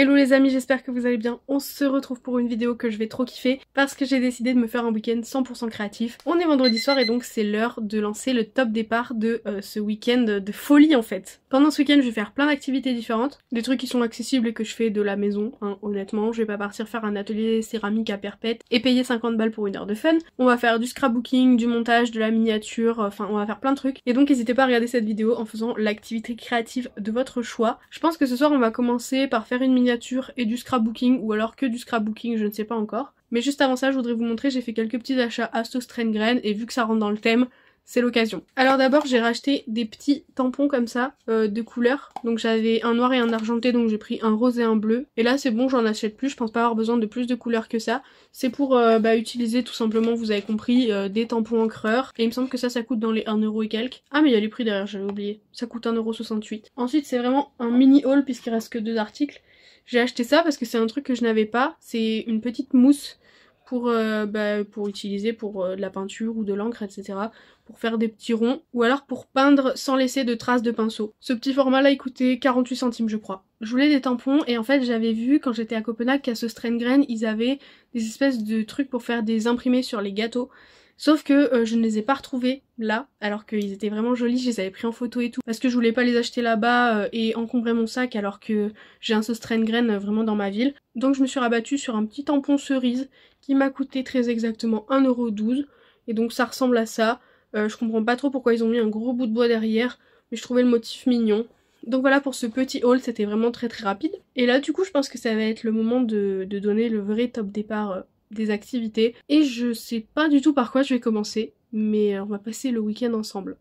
Hello les amis, j'espère que vous allez bien. On se retrouve pour une vidéo que je vais trop kiffer parce que j'ai décidé de me faire un week-end 100% créatif. On est vendredi soir et donc c'est l'heure de lancer le top départ de ce week-end de folie en fait. Pendant ce week-end je vais faire plein d'activités différentes, des trucs qui sont accessibles et que je fais de la maison, hein, honnêtement. Je vais pas partir faire un atelier céramique à perpète et payer 50 balles pour une heure de fun. On va faire du scrapbooking, du montage, de la miniature, enfin on va faire plein de trucs. Et donc n'hésitez pas à regarder cette vidéo en faisant l'activité créative de votre choix. Je pense que ce soir on va commencer par faire une miniature et du scrapbooking, ou alors que du scrapbooking, je ne sais pas encore. Mais juste avant ça, je voudrais vous montrer, j'ai fait quelques petits achats à Strengren et vu que ça rentre dans le thème, c'est l'occasion. Alors d'abord j'ai racheté des petits tampons comme ça, de couleurs. Donc j'avais un noir et un argenté, donc j'ai pris un rose et un bleu. Et là c'est bon, j'en achète plus, je pense pas avoir besoin de plus de couleurs que ça. C'est pour utiliser tout simplement, vous avez compris, des tampons encreurs. Et il me semble que ça coûte dans les 1€ et quelques. Ah mais il y a les prix derrière, j'avais oublié. Ça coûte 1,68 €. Ensuite c'est vraiment un mini haul puisqu'il reste que 2 articles. J'ai acheté ça parce que c'est un truc que je n'avais pas. C'est une petite mousse pour utiliser pour de la peinture ou de l'encre, etc. Pour faire des petits ronds ou alors pour peindre sans laisser de traces de pinceau. Ce petit format là il coûtait 48 centimes je crois. Je voulais des tampons et en fait j'avais vu quand j'étais à Copenhague qu'à ce Strengren ils avaient des espèces de trucs pour faire des imprimés sur les gâteaux. Sauf que je ne les ai pas retrouvés là, alors qu'ils étaient vraiment jolis, je les avais pris en photo et tout, parce que je voulais pas les acheter là-bas et encombrer mon sac alors que j'ai un Strengren vraiment dans ma ville. Donc je me suis rabattue sur un petit tampon cerise qui m'a coûté très exactement 1,12 €, et donc ça ressemble à ça. Je comprends pas trop pourquoi ils ont mis un gros bout de bois derrière, mais je trouvais le motif mignon. Donc voilà pour ce petit haul, c'était vraiment très rapide. Et là du coup je pense que ça va être le moment de donner le vrai top départ des activités. Et je sais pas du tout par quoi je vais commencer, mais on va passer le week-end ensemble.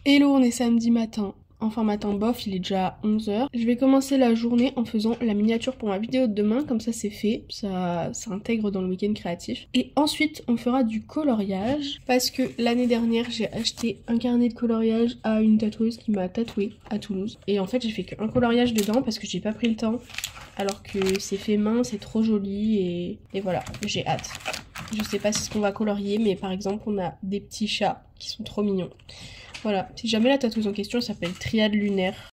Hello, on est samedi matin. Enfin matin bof, il est déjà 11 h. Je vais commencer la journée en faisant la miniature pour ma vidéo de demain, comme ça c'est fait, ça intègre dans le week-end créatif. Et ensuite on fera du coloriage, parce que l'année dernière j'ai acheté un carnet de coloriage à une tatoueuse qui m'a tatoué à Toulouse. Et en fait j'ai fait qu'un coloriage dedans parce que j'ai pas pris le temps, alors que c'est fait main, c'est trop joli et voilà, j'ai hâte. Je sais pas si ce qu'on va colorier, mais par exemple on a des petits chats qui sont trop mignons. Voilà, si jamais la tatoueuse en question s'appelle Triade Lunaire.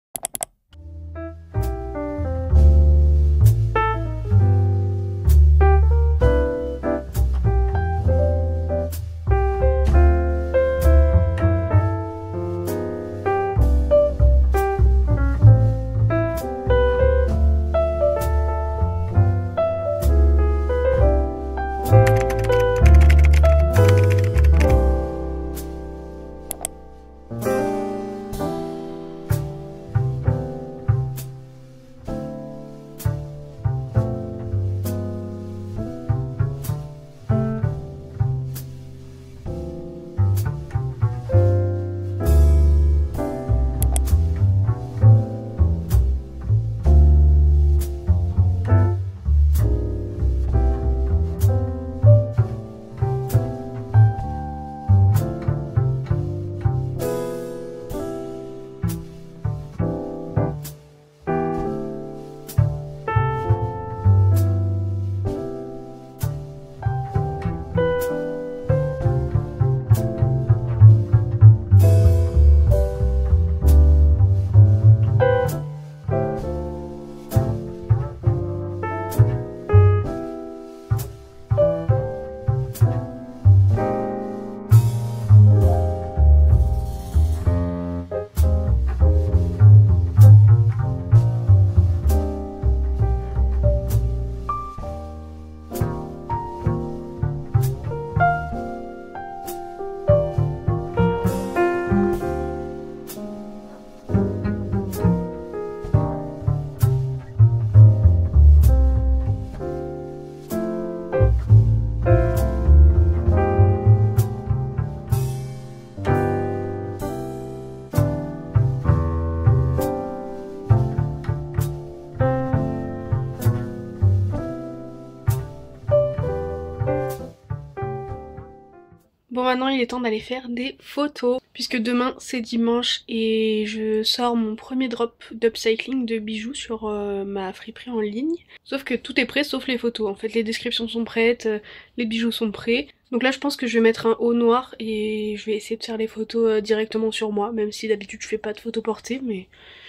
Bon, maintenant il est temps d'aller faire des photos puisque demain c'est dimanche et je sors mon premier drop d'upcycling de bijoux sur ma friperie en ligne. Sauf que tout est prêt sauf les photos. En fait les descriptions sont prêtes, les bijoux sont prêts. Donc là je pense que je vais mettre un haut noir et je vais essayer de faire les photos directement sur moi, même si d'habitude je fais pas de photos portées, mais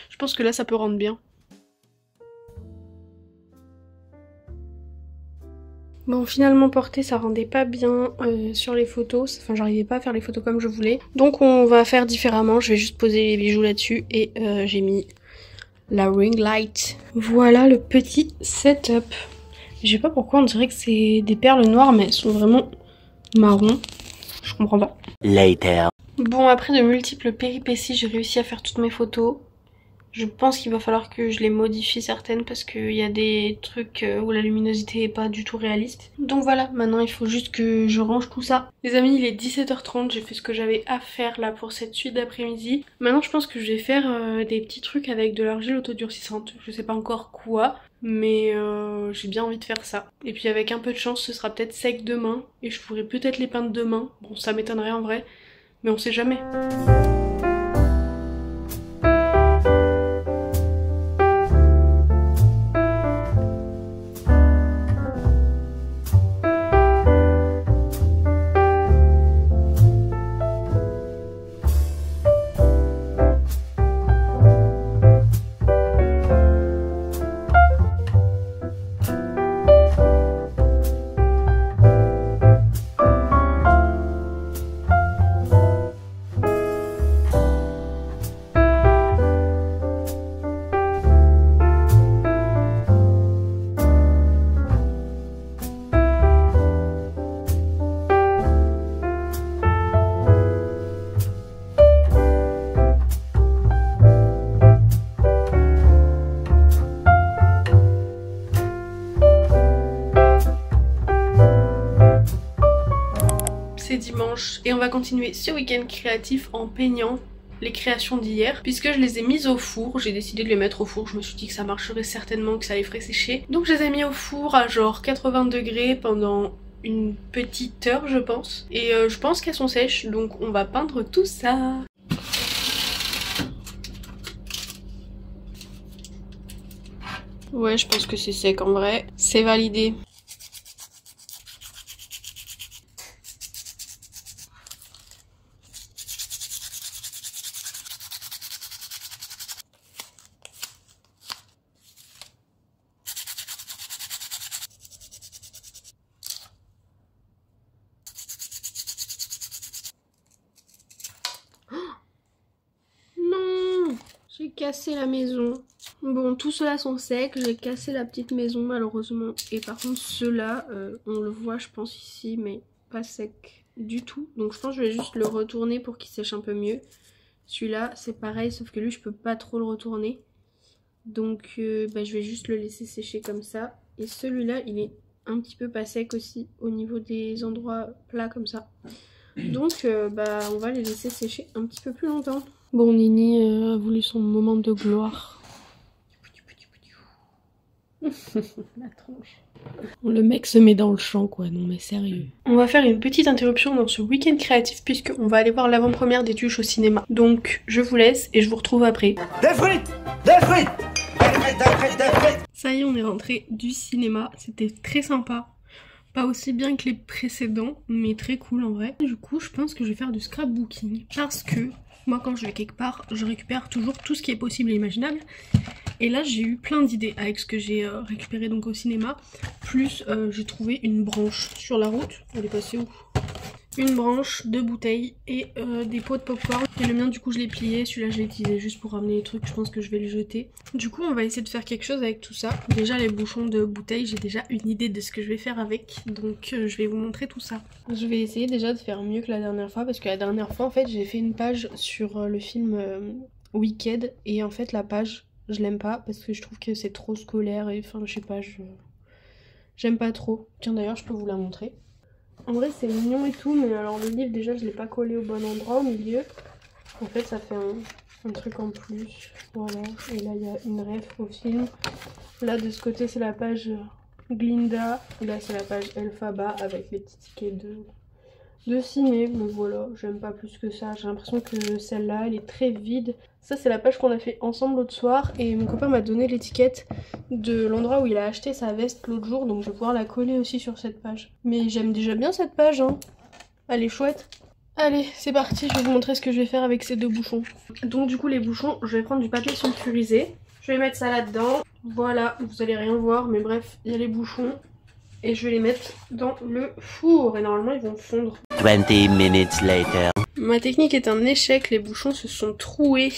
je pense que là ça peut rendre bien. Bon, finalement porté ça rendait pas bien sur les photos, enfin j'arrivais pas à faire les photos comme je voulais. Donc on va faire différemment, je vais juste poser les bijoux là-dessus et j'ai mis la ring light. Voilà le petit setup. Je sais pas pourquoi on dirait que c'est des perles noires mais elles sont vraiment marron. Je comprends pas. Later. Bon, après de multiples péripéties, j'ai réussi à faire toutes mes photos. Je pense qu'il va falloir que je les modifie certaines parce qu'il y a des trucs où la luminosité est pas du tout réaliste. Donc voilà, maintenant il faut juste que je range tout ça. Les amis, il est 17h30, j'ai fait ce que j'avais à faire là pour cette suite d'après-midi. Maintenant je pense que je vais faire des petits trucs avec de l'argile autodurcissante. Je sais pas encore quoi, mais j'ai bien envie de faire ça. Et puis avec un peu de chance, ce sera peut-être sec demain et je pourrai peut-être les peindre demain. Bon, ça m'étonnerait en vrai, mais on sait jamais. C'est dimanche et on va continuer ce week-end créatif en peignant les créations d'hier. Puisque je les ai mises au four, j'ai décidé de les mettre au four, je me suis dit que ça marcherait certainement, que ça les ferait sécher. Donc je les ai mis au four à genre 80 degrés pendant une petite heure je pense. Et je pense qu'elles sont sèches, donc on va peindre tout ça. Ouais, je pense que c'est sec en vrai. C'est validé. cassé la maison. Bon, tous ceux-là sont secs, j'ai cassé la petite maison malheureusement. Et par contre ceux-là, on le voit je pense ici, mais pas sec du tout. Donc je pense que je vais juste le retourner pour qu'il sèche un peu mieux. Celui-là c'est pareil, sauf que lui je peux pas trop le retourner. Donc je vais juste le laisser sécher comme ça. Et celui-là il est un petit peu pas sec aussi au niveau des endroits plats comme ça. Donc on va les laisser sécher un petit peu plus longtemps. Bon, Nini a voulu son moment de gloire. La tronche. Le mec se met dans le champ quoi, non mais sérieux. On va faire une petite interruption dans ce week-end créatif puisqu'on va aller voir l'avant-première des Tuches au cinéma. Donc je vous laisse et je vous retrouve après. Des frites. Ça y est, on est rentré du cinéma, c'était très sympa. Pas aussi bien que les précédents, mais très cool en vrai. Du coup, je pense que je vais faire du scrapbooking parce que moi quand je vais quelque part, je récupère toujours tout ce qui est possible et imaginable. Et là j'ai eu plein d'idées avec ce que j'ai récupéré donc au cinéma. Plus j'ai trouvé une branche sur la route. Elle est passée où? Une branche, 2 bouteilles et des pots de popcorn. Et le mien du coup je l'ai plié, celui-là je l'ai utilisé juste pour ramener les trucs, je pense que je vais les jeter. Du coup on va essayer de faire quelque chose avec tout ça. Déjà les bouchons de bouteilles, j'ai déjà une idée de ce que je vais faire avec. Donc je vais vous montrer tout ça. Je vais essayer déjà de faire mieux que la dernière fois parce que la dernière fois en fait j'ai fait une page sur le film Wicked. Et en fait la page je l'aime pas parce que je trouve que c'est trop scolaire et enfin je sais pas, j'aime pas trop. Tiens d'ailleurs je peux vous la montrer. En vrai c'est mignon et tout, mais alors le livre déjà je l'ai pas collé au bon endroit au milieu. En fait ça fait un truc en plus, voilà. Et là il y a une ref au film. Là de ce côté c'est la page Glinda, et là c'est la page Elphaba avec les petits tickets de ciné. Donc voilà, j'aime pas plus que ça. J'ai l'impression que celle-là elle est très vide. Ça c'est la page qu'on a fait ensemble l'autre soir et mon copain m'a donné l'étiquette de l'endroit où il a acheté sa veste l'autre jour, donc je vais pouvoir la coller aussi sur cette page. Mais j'aime déjà bien cette page hein. Elle est chouette. Allez c'est parti, je vais vous montrer ce que je vais faire avec ces 2 bouchons. Donc du coup les bouchons, je vais prendre du papier sulfurisé. Je vais mettre ça là-dedans. Voilà, vous allez rien voir mais bref, il y a les bouchons. Et je vais les mettre dans le four et normalement ils vont fondre. 20 minutes later. Ma technique est un échec, les bouchons se sont troués.